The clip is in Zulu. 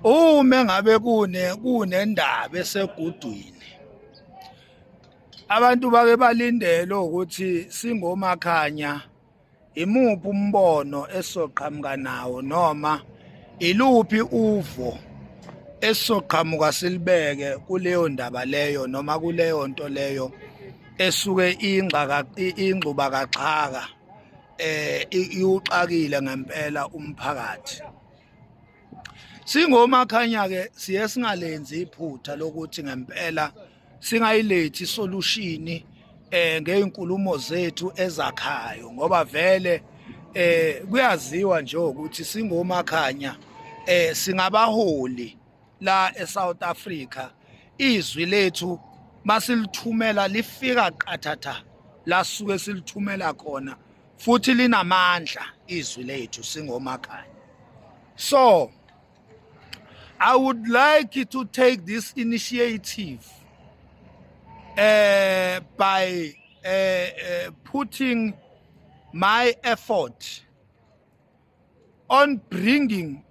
Uma ngabe kunendaba esegudwini, abantu bake balindele ukuthi singomakhanya imuphi umbono esoqhamuka nawo noma iluphi uvo esoqhamuka silibeke kuleyo ndaba leyo noma kuleyo nto leyo esuke ingxubakaxhaka iwuxakile ngempela umphakathi. Singomakhanya-ke siye singalenzi iphutha lokuthi ngempela singayilethi isolution ngey'nkulumo zethu ezakhayo ngoba vele kuyaziwa nje ukuthi singomakhanya singabaholi la eSouth Africa. Izwi lethu masilithumela lifika qathatha la suke silithumela khona futhi linamandla izwi lethu singomakhanya. So I would like to take this initiative by putting my effort on bringing